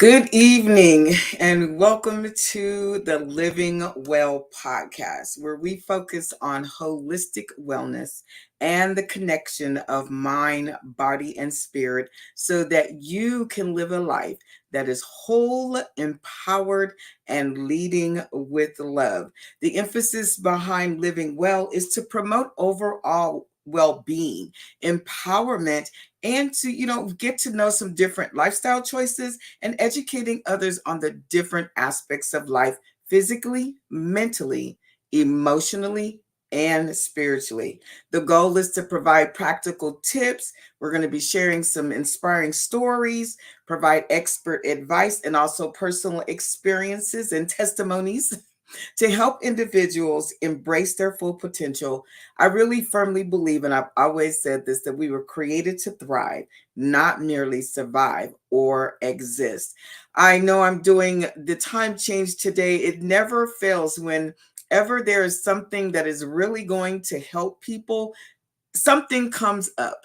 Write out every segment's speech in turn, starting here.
Good evening, and welcome to the Living Well podcast, where we focus on holistic wellness and the connection of mind, body, and spirit so that you can live a life that is whole, empowered, and leading with love. The emphasis behind living well is to promote overall well-being, empowerment, and to get to know some different lifestyle choices and educating others on the different aspects of life physically, mentally, emotionally, and spiritually. The goal is to provide practical tips. We're going to be sharing some inspiring stories, provide expert advice, and also personal experiences and testimonies to help individuals embrace their full potential. I really firmly believe, and I've always said this, that we were created to thrive, not merely survive or exist. I know I'm doing the time change today. It never fails whenever there is something that is really going to help people, something comes up.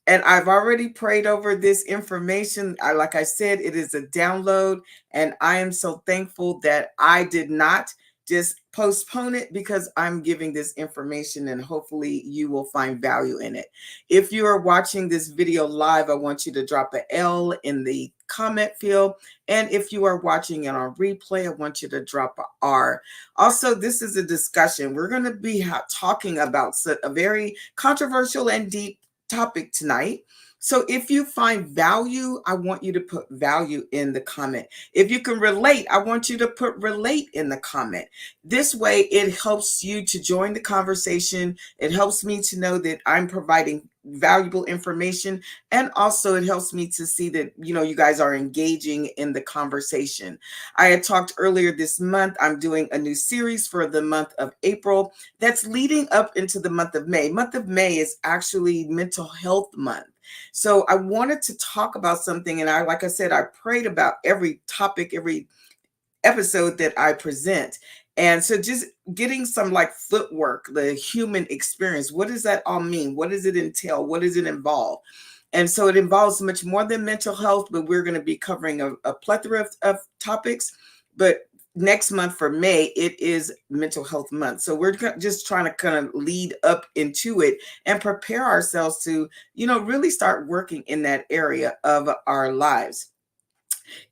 And I've already prayed over this information. Like I said, it is a download, and I am so thankful that I did not just postpone it because I'm giving this information and hopefully you will find value in it. If you are watching this video live, I want you to drop a L in the comment field. And if you are watching it on replay, I want you to drop a R. Also, this is a discussion. We're going to be talking about a very controversial and deep topic tonight. So if you find value, I want you to put value in the comment. If you can relate, I want you to put relate in the comment. This way, it helps you to join the conversation. It helps me to know that I'm providing valuable information, and also it helps me to see that you guys are engaging in the conversation. I had talked earlier this month, I'm doing a new series for the month of April that's leading up into the month of May. Month of May is actually mental health month. So I wanted to talk about something, and like I said, I prayed about every topic, every episode that I present. And so just getting some like footwork, the human experience. What does that all mean? What does it entail? What does it involve? And so it involves much more than mental health, but we're going to be covering a plethora of topics. But next month for May, it is mental health month. So we're just trying to kind of lead up into it and prepare ourselves to, really start working in that area of our lives.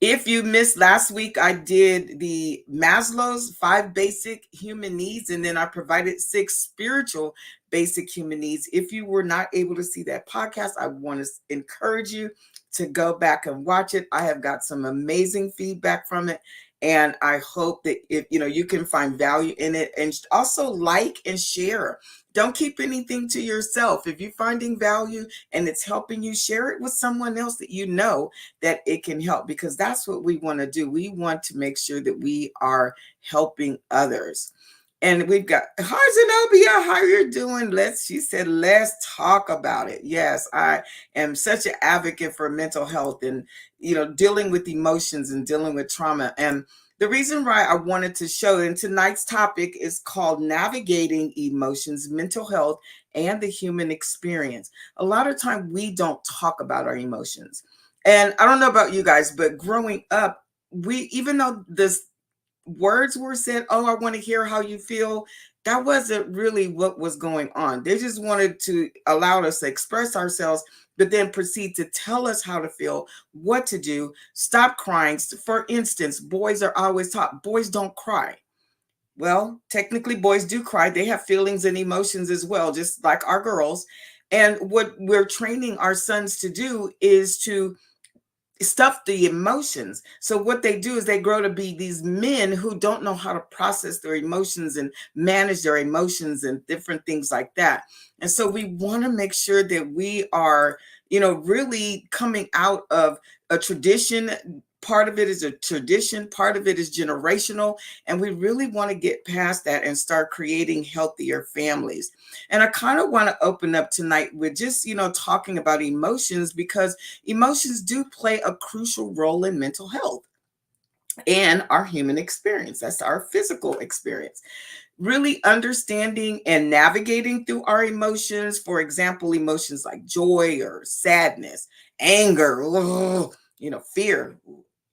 If you missed last week, I did the Maslow's 5 basic human needs, and then I provided 6 spiritual basic human needs. If you were not able to see that podcast, I want to encourage you to go back and watch it. I have got some amazing feedback from it, and I hope that if you can find value in it, and also like and share. Don't keep anything to yourself. If you're finding value and it's helping you, share it with someone else that you know that it can help, because that's what we want to do. We want to make sure that we are helping others. And we've got, hi Zenobia, how you're doing? She said, let's talk about it. Yes, I am such an advocate for mental health and, dealing with emotions and dealing with trauma. And the reason why I wanted to show, and tonight's topic is called Navigating Emotions, Mental Health, and the Human Experience. A lot of time we don't talk about our emotions. And I don't know about you guys, but growing up, even though this words were said, oh, I want to hear how you feel, that wasn't really what was going on. They just wanted to allow us to express ourselves, but then proceed to tell us how to feel, what to do, stop crying. For instance, boys are always taught, boys don't cry. Well, technically, boys do cry. They have feelings and emotions as well, just like our girls. And what we're training our sons to do is to stuff the emotions. So what they do is they grow to be these men who don't know how to process their emotions and manage their emotions and different things like that. And so we want to make sure that we are, really coming out of a tradition. Part of it is a tradition, part of it is generational, and we really want to get past that and start creating healthier families. And I kind of want to open up tonight with just, talking about emotions, because emotions do play a crucial role in mental health and our human experience. That's our physical experience. Really understanding and navigating through our emotions, for example, emotions like joy or sadness, anger, fear,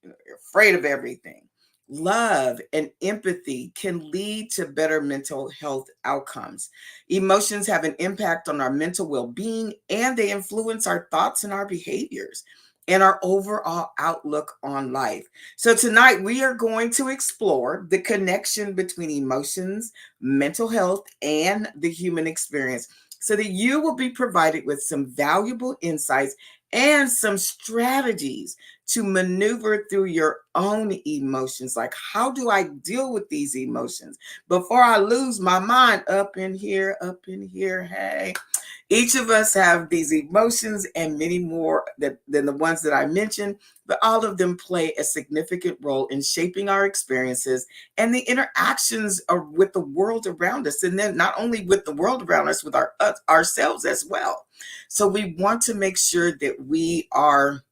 You're afraid of everything. Love and empathy can lead to better mental health outcomes. Emotions have an impact on our mental well being, and they influence our thoughts and our behaviors and our overall outlook on life. So, tonight we are going to explore the connection between emotions, mental health, and the human experience so that you will be provided with some valuable insights and some strategies to maneuver through your own emotions. Like, how do I deal with these emotions before I lose my mind? Up in here, up in here. Hey, each of us have these emotions and many more than the ones that I mentioned, but all of them play a significant role in shaping our experiences and the interactions with the world around us. And then not only with the world around us, with ourselves as well. So we want to make sure that we are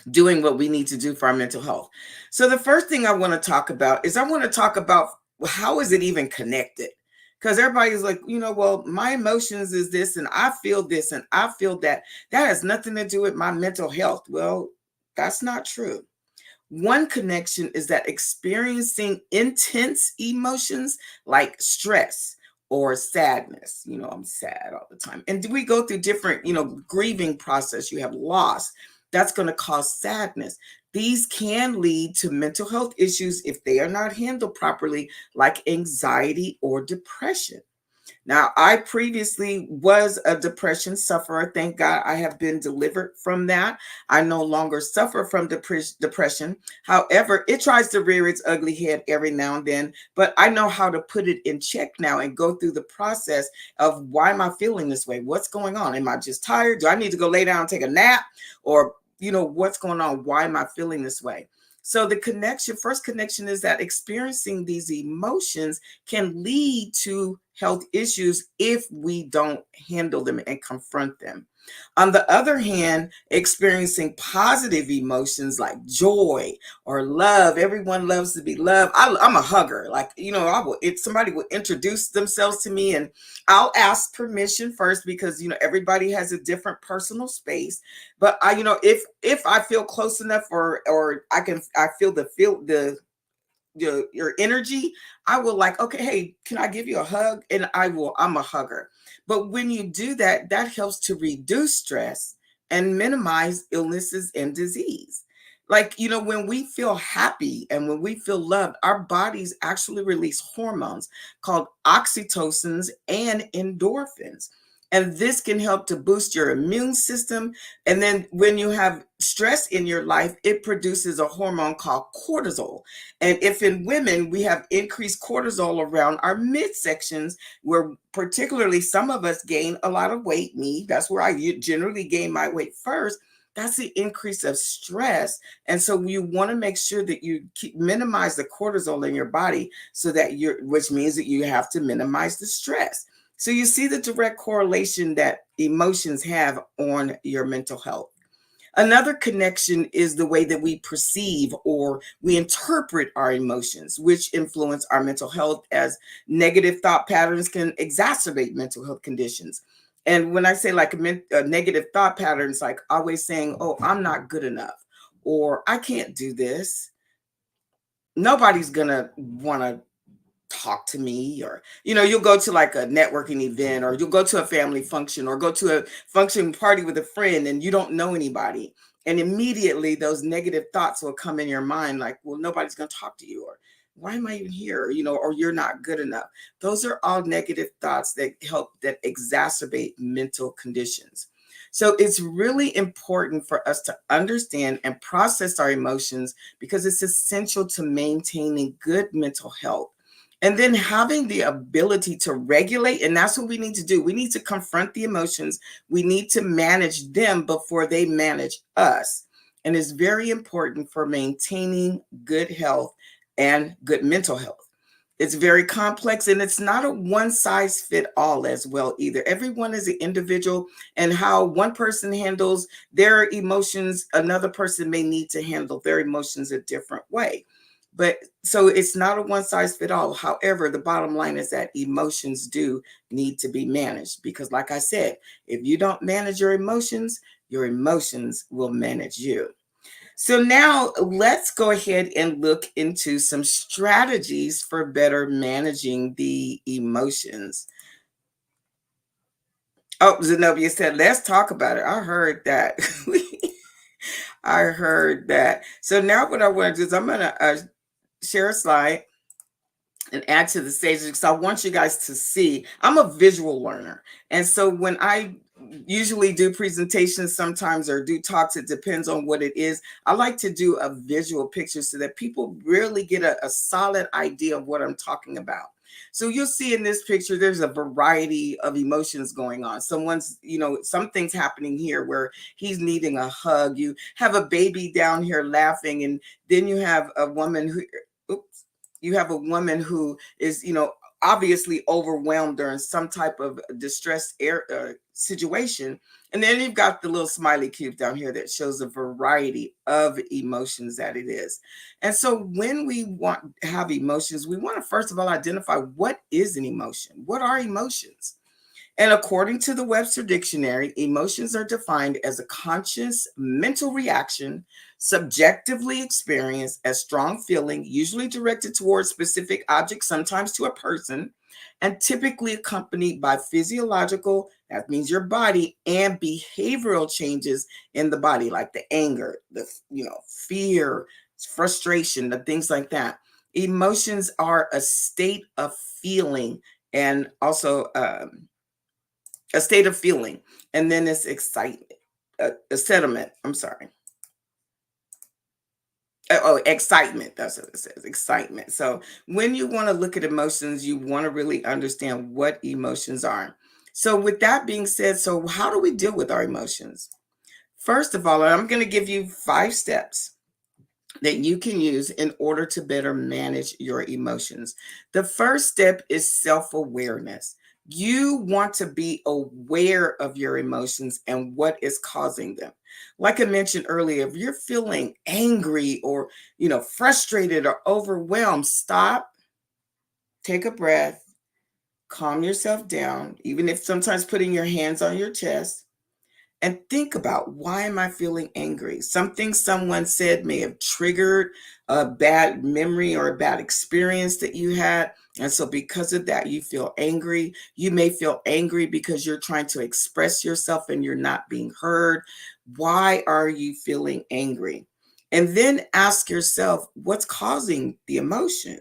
doing what we need to do for our mental health. So the first thing I want to talk about is I want to talk about how is it even connected? Because everybody's like, well, my emotions is this and I feel this and I feel that. That has nothing to do with my mental health. Well, that's not true. One connection is that experiencing intense emotions like stress or sadness, I'm sad all the time. And we go through different, grieving process. You have loss. That's going to cause sadness. These can lead to mental health issues if they are not handled properly, like anxiety or depression. Now, I previously was a depression sufferer. Thank God I have been delivered from that. I no longer suffer from depression. However, it tries to rear its ugly head every now and then, but I know how to put it in check now and go through the process of why am I feeling this way? What's going on? Am I just tired? Do I need to go lay down and take a nap? Or, what's going on? Why am I feeling this way? So the first connection is that experiencing these emotions can lead to health issues if we don't handle them and confront them. On the other hand, experiencing positive emotions like joy or love, everyone loves to be loved. I'm a hugger. Like, if somebody will introduce themselves to me, and I'll ask permission first because, everybody has a different personal space. But if I feel close enough or I feel your energy, I will like, okay, hey, can I give you a hug? And I'm a hugger. But when you do that, that helps to reduce stress and minimize illnesses and disease. Like, when we feel happy and when we feel loved, our bodies actually release hormones called oxytocins and endorphins. And this can help to boost your immune system. And then when you have stress in your life, it produces a hormone called cortisol. And if in women, we have increased cortisol around our midsections, where particularly some of us gain a lot of weight, that's where I generally gain my weight first. That's the increase of stress. And so you want to make sure that you minimize the cortisol in your body so that which means that you have to minimize the stress. So you see the direct correlation that emotions have on your mental health. Another connection is the way that we perceive or we interpret our emotions, which influence our mental health, as negative thought patterns can exacerbate mental health conditions. And when I say like negative thought patterns, like always saying, oh, I'm not good enough, or I can't do this. Nobody's going to want to talk to me, or you'll go to like a networking event, or you'll go to a family function, or go to a function party with a friend and you don't know anybody, and immediately those negative thoughts will come in your mind, like, well, nobody's going to talk to you, or why am I even here, or you're not good enough. Those are all negative thoughts that exacerbate mental conditions. So it's really important for us to understand and process our emotions, because it's essential to maintaining good mental health. And then having the ability to regulate, and that's what we need to do. We need to confront the emotions. We need to manage them before they manage us. And it's very important for maintaining good health and good mental health. It's very complex, and it's not a one size fit all as well either. Everyone is an individual, and how one person handles their emotions, another person may need to handle their emotions a different way. But so it's not a one size fit all. However, the bottom line is that emotions do need to be managed, because like I said, if you don't manage your emotions will manage you. So now let's go ahead and look into some strategies for better managing the emotions. Oh, Zenobia said, let's talk about it. I heard that. I heard that. So now what I want to do is I'm going to share a slide and add to the stage because I want you guys to see. I'm a visual learner. And so when I usually do presentations sometimes or do talks, it depends on what it is. I like to do a visual picture so that people really get a solid idea of what I'm talking about. So you'll see in this picture, there's a variety of emotions going on. Someone's, something's happening here where he's needing a hug. You have a baby down here laughing, and then you have a woman who, oops, you have a woman who is, obviously overwhelmed or in some type of distressed situation. And then you've got the little smiley cube down here that shows a variety of emotions that it is. And so when we want to have emotions, we want to first of all identify what is an emotion. What are emotions? And according to the Webster Dictionary, emotions are defined as a conscious mental reaction, subjectively experienced as strong feeling, usually directed towards specific objects, sometimes to a person, and typically accompanied by physiological, that means your body, and behavioral changes in the body, like the anger, the fear, frustration, the things like that. Emotions are a state of feeling and also a state of feeling, and then it's excitement, a sentiment. I'm sorry. Oh, excitement. That's what it says. Excitement. So when you want to look at emotions, you want to really understand what emotions are. So with that being said, so how do we deal with our emotions? First of all, I'm going to give you 5 steps that you can use in order to better manage your emotions. The first step is self-awareness. You want to be aware of your emotions and what is causing them. Like I mentioned earlier, if you're feeling angry or, frustrated or overwhelmed, stop, take a breath, calm yourself down, even if sometimes putting your hands on your chest, and think about, why am I feeling angry? Something someone said may have triggered a bad memory or a bad experience that you had. And so because of that, you feel angry. You may feel angry because you're trying to express yourself and you're not being heard. Why are you feeling angry? And then ask yourself, what's causing the emotion?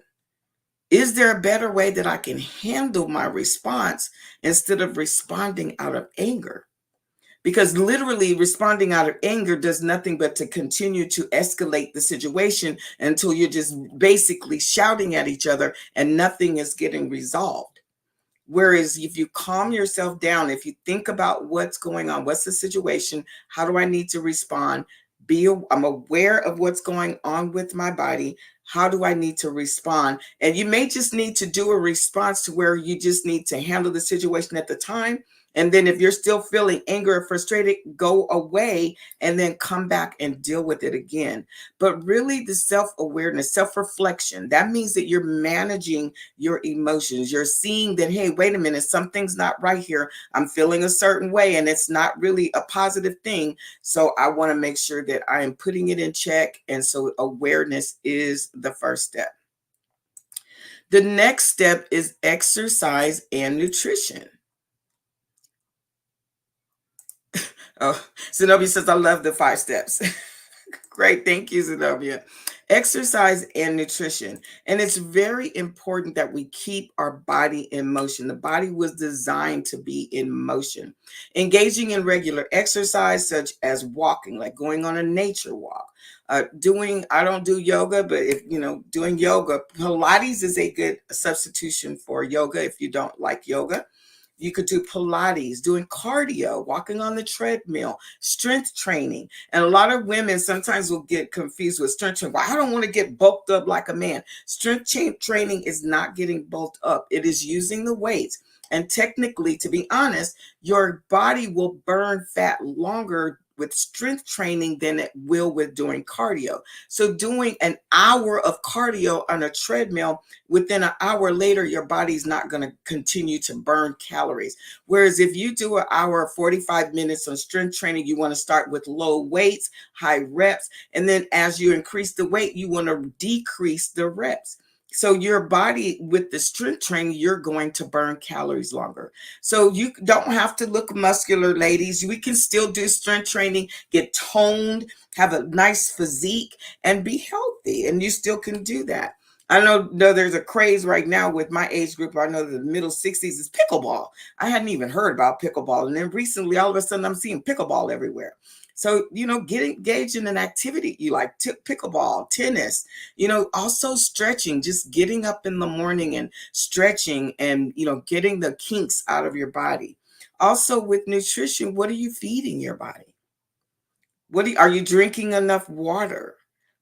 Is there a better way that I can handle my response instead of responding out of anger? Because literally responding out of anger does nothing but to continue to escalate the situation until you're just basically shouting at each other and nothing is getting resolved. Whereas if you calm yourself down, if you think about what's going on, what's the situation, how do I need to respond? I'm aware of what's going on with my body. How do I need to respond? And you may just need to do a response to where you just need to handle the situation at the time. And then if you're still feeling anger or frustrated, go away and then come back and deal with it again. But really the self-awareness, self-reflection, that means that you're managing your emotions. You're seeing that, hey, wait a minute, something's not right here. I'm feeling a certain way and it's not really a positive thing. So I want to make sure that I am putting it in check. And so awareness is the first step. The next step is exercise and nutrition. Oh, Zenobia says, I love the 5 steps. Great. Thank you, Zenobia. Exercise and nutrition. And it's very important that we keep our body in motion. The body was designed to be in motion. Engaging in regular exercise, such as walking, like going on a nature walk. I don't do yoga, but if, doing yoga, Pilates is a good substitution for yoga if you don't like yoga. You could do Pilates, doing cardio, walking on the treadmill, strength training. And a lot of women sometimes will get confused with strength training. Well, I don't want to get bulked up like a man. Strength training is not getting bulked up. It is using the weights. And technically, to be honest, your body will burn fat longer with strength training than it will with doing cardio. So doing an hour of cardio on a treadmill, within an hour later, your body's not going to continue to burn calories. Whereas if you do an hour, 45 minutes on strength training, you want to start with low weights, high reps. And then as you increase the weight, you want to decrease the reps. So your body, with the strength training, you're going to burn calories longer. So you don't have to look muscular, ladies. We can still do strength training, get toned, have a nice physique, and be healthy. And you still can do that. I know there's a craze right now with my age group. I know the middle 60s is pickleball. I hadn't even heard about pickleball. And then recently, all of a sudden, I'm seeing pickleball everywhere. So, get engaged in an activity you like, pickleball, tennis, also stretching, just getting up in the morning and stretching and, getting the kinks out of your body. Also with nutrition, what are you feeding your body? Are you drinking enough water?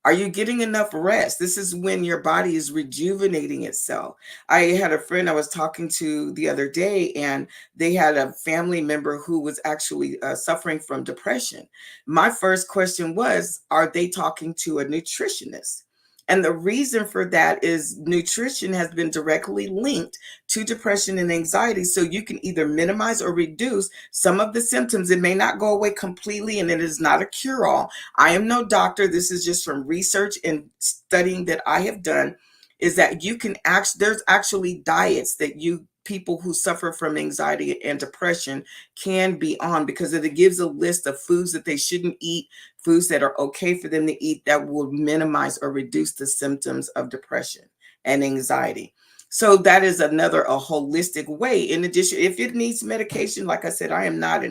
Are you getting enough rest? This is when your body is rejuvenating itself. I had a friend I was talking to the other day, and they had a family member who was actually suffering from depression. My first question was, are they talking to a nutritionist? And the reason for that is nutrition has been directly linked to depression and anxiety. So you can either minimize or reduce some of the symptoms. It may not go away completely, and it is not a cure-all. I am no doctor. This is just from research and studying that I have done, is that you can there's actually diets that people who suffer from anxiety and depression can be on, because it gives a list of foods that they shouldn't eat, foods that are okay for them to eat, that will minimize or reduce the symptoms of depression and anxiety. So that is a holistic way. In addition, if it needs medication, like I said, I am not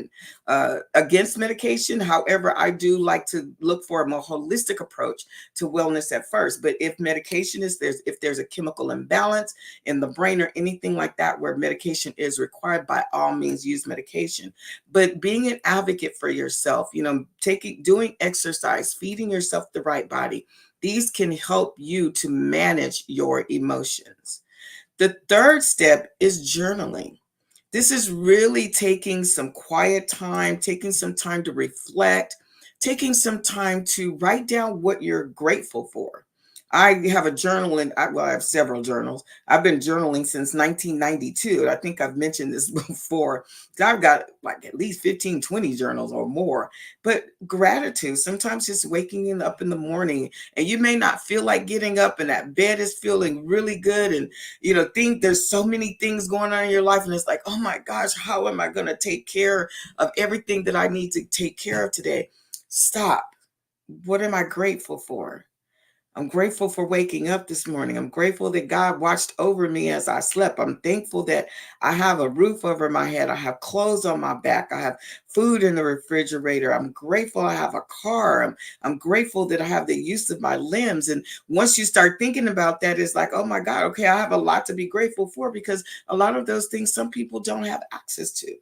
against medication. However, I do like to look for a more holistic approach to wellness at first. But if medication if there's a chemical imbalance in the brain or anything like that where medication is required, by all means use medication. But being an advocate for yourself, doing exercise, feeding yourself the right body, these can help you to manage your emotions. The third step is journaling. This is really taking some quiet time, taking some time to reflect, taking some time to write down what you're grateful for. I have a journal, and I have several journals. I've been journaling since 1992. I think I've mentioned this before. I've got like at least 15, 20 journals or more. But gratitude, sometimes just waking up in the morning, and you may not feel like getting up, and that bed is feeling really good. And, think there's so many things going on in your life. And it's like, oh my gosh, how am I going to take care of everything that I need to take care of today? Stop. What am I grateful for? I'm grateful for waking up this morning. I'm grateful that God watched over me as I slept. I'm thankful that I have a roof over my head. I have clothes on my back. I have food in the refrigerator. I'm grateful I have a car. I'm grateful that I have the use of my limbs. And once you start thinking about that, it's like, oh my God, okay, I have a lot to be grateful for, because a lot of those things some people don't have access to.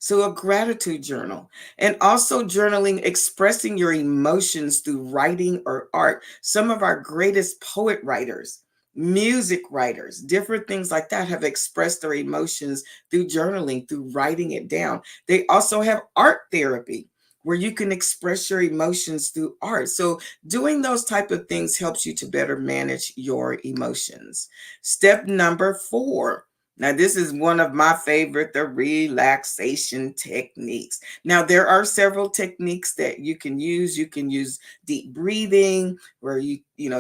So a gratitude journal, and also journaling, expressing your emotions through writing or art. Some of our greatest poet writers, music writers, different things like that have expressed their emotions through journaling, through writing it down. They also have art therapy, where you can express your emotions through art. So doing those type of things helps you to better manage your emotions. Step number 4. Now, this is one of my favorite, the relaxation techniques. Now, there are several techniques that you can use. You can use deep breathing, where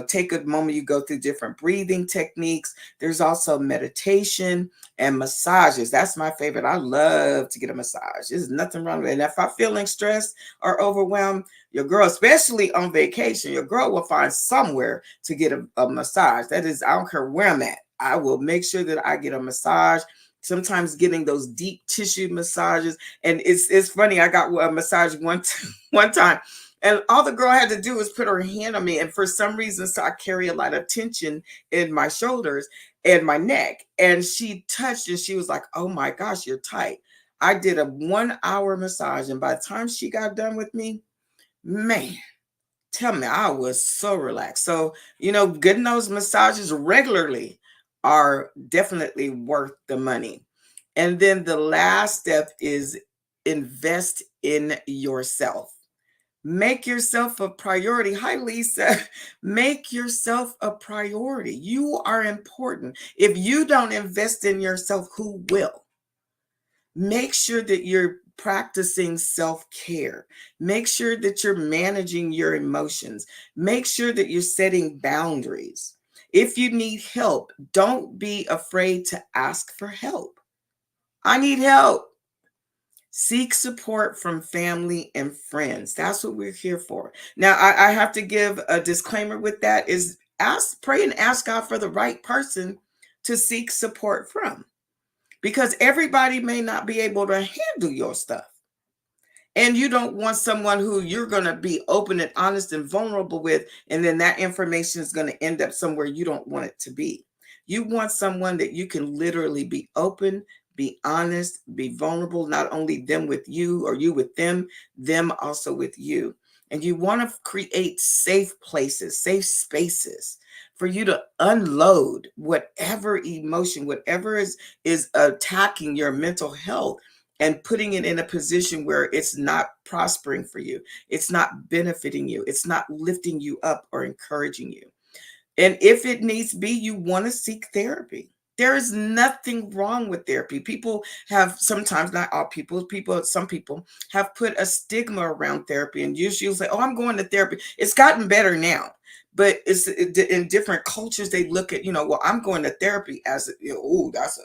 take a moment, you go through different breathing techniques. There's also meditation and massages. That's my favorite. I love to get a massage. There's nothing wrong with it. And if I'm feeling stressed or overwhelmed, your girl, especially on vacation, your girl will find somewhere to get a massage. That is, I don't care where I'm at, I will make sure that I get a massage. Sometimes getting those deep tissue massages. And it's funny, I got a massage one time, and all the girl had to do was put her hand on me. And for some reason, so I carry a lot of tension in my shoulders and my neck. And she touched, and she was like, oh my gosh, you're tight. I did a 1 hour massage. And by the time she got done with me, man, tell me, I was so relaxed. So, getting those massages regularly are definitely worth the money. And then the last step is invest in yourself. Make yourself a priority. Hi, Lisa. Make yourself a priority. You are important. If you don't invest in yourself, who will? Make sure that you're practicing self-care. Make sure that you're managing your emotions. Make sure that you're setting boundaries. If you need help, don't be afraid to ask for help. I need help. Seek support from family and friends. That's what we're here for. Now, I have to give a disclaimer with that is ask, pray and ask God for the right person to seek support from, because everybody may not be able to handle your stuff. And you don't want someone who you're going to be open and honest and vulnerable with, and then that information is going to end up somewhere you don't want it to be. You want someone that you can literally be open, be honest, be vulnerable, not only them with you or you with them also with you. And you want to create safe places, safe spaces for you to unload whatever emotion, whatever is attacking your mental health, and putting it in a position where it's not prospering for you, it's not benefiting you, it's not lifting you up or encouraging you. And if it needs be, you want to seek therapy. There is nothing wrong with therapy. People have, sometimes, not all people, some people have put a stigma around therapy, and usually you'll say, oh, I'm going to therapy. It's gotten better now. But it's in different cultures, they look at, well, I'm going to therapy as, oh, that's a,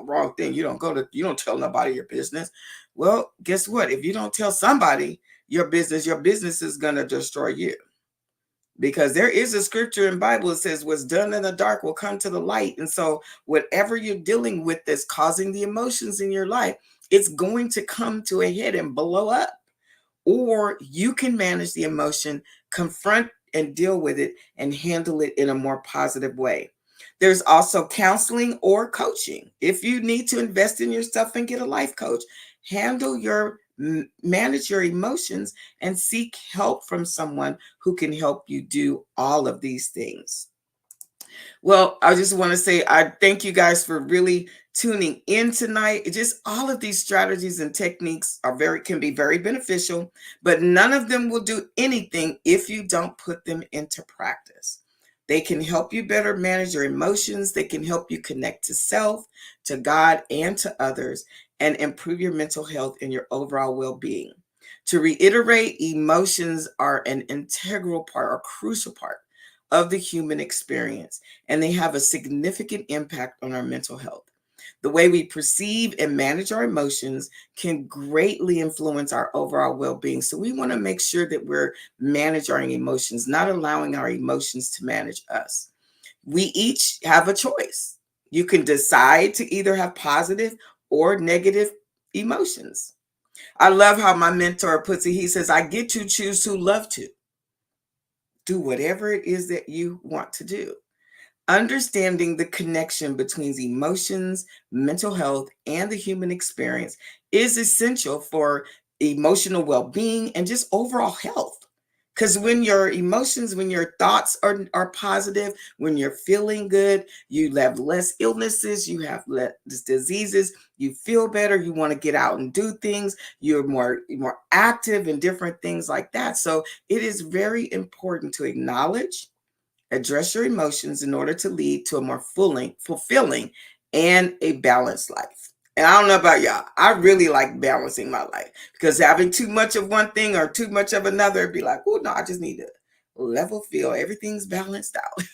wrong thing. You don't tell nobody your business. Well, guess what? If you don't tell somebody your business is going to destroy you. Because there is a scripture in Bible that says what's done in the dark will come to the light. And so whatever you're dealing with that's causing the emotions in your life, it's going to come to a head and blow up. Or you can manage the emotion, confront and deal with it, and handle it in a more positive way. There's also counseling or coaching. If you need to invest in yourself and get a life coach, manage your emotions and seek help from someone who can help you do all of these things. Well, I just want to say I thank you guys for really tuning in tonight. Just all of these strategies and techniques can be very beneficial, but none of them will do anything if you don't put them into practice. They can help you better manage your emotions. They can help you connect to self, to God, and to others, and improve your mental health and your overall well-being. To reiterate, emotions are an integral part or crucial part of the human experience, and they have a significant impact on our mental health. The way we perceive and manage our emotions can greatly influence our overall well-being. So we want to make sure that we're managing our emotions, not allowing our emotions to manage us. We each have a choice. You can decide to either have positive or negative emotions. I love how my mentor puts it. He says, I get to choose to love to. Do whatever it is that you want to do. Understanding the connection between emotions, mental health, and the human experience is essential for emotional well-being and just overall health. Because when your emotions, when your thoughts are positive, when you're feeling good, you have less illnesses, you have less diseases, you feel better, you want to get out and do things, you're more active and different things like that. So it is very important to acknowledge, address your emotions in order to lead to a more fulfilling, and a balanced life. And I don't know about y'all, I really like balancing my life, because having too much of one thing or too much of another, it'd be like, oh no, I just need to level feel. Everything's balanced out.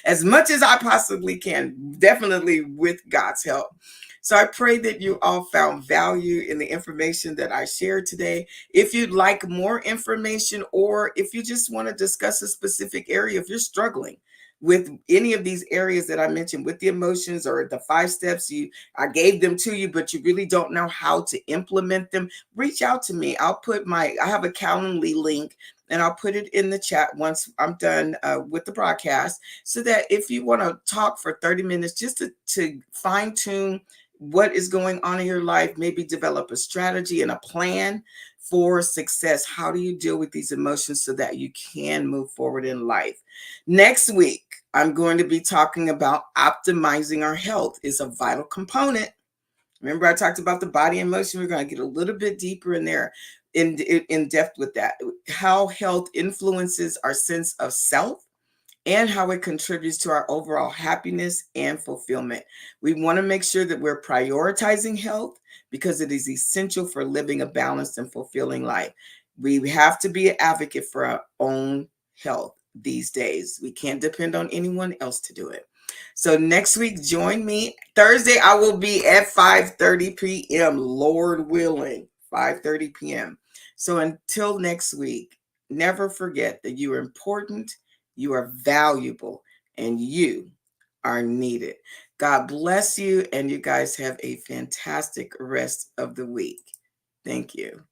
As much as I possibly can, definitely with God's help. So I pray that you all found value in the information that I shared today. If you'd like more information, or if you just want to discuss a specific area, if you're struggling with any of these areas that I mentioned with the emotions or the 5 steps, I gave them to you, but you really don't know how to implement them, reach out to me. I have a Calendly link, and I'll put it in the chat once I'm done with the broadcast, so that if you want to talk for 30 minutes just to fine tune what is going on in your life, maybe develop a strategy and a plan for success. How do you deal with these emotions so that you can move forward in life? Next week, I'm going to be talking about optimizing our health is a vital component. Remember, I talked about the body and emotion. We're going to get a little bit deeper in there, in depth with that. How health influences our sense of self and how it contributes to our overall happiness and fulfillment. We want to make sure that we're prioritizing health because it is essential for living a balanced and fulfilling life. We have to be an advocate for our own health these days. We can't depend on anyone else to do it. So next week, join me. Thursday, I will be at 5:30 p.m., Lord willing, 5:30 p.m. So until next week, never forget that you are important, you are valuable, and you are needed. God bless you, and you guys have a fantastic rest of the week. Thank you.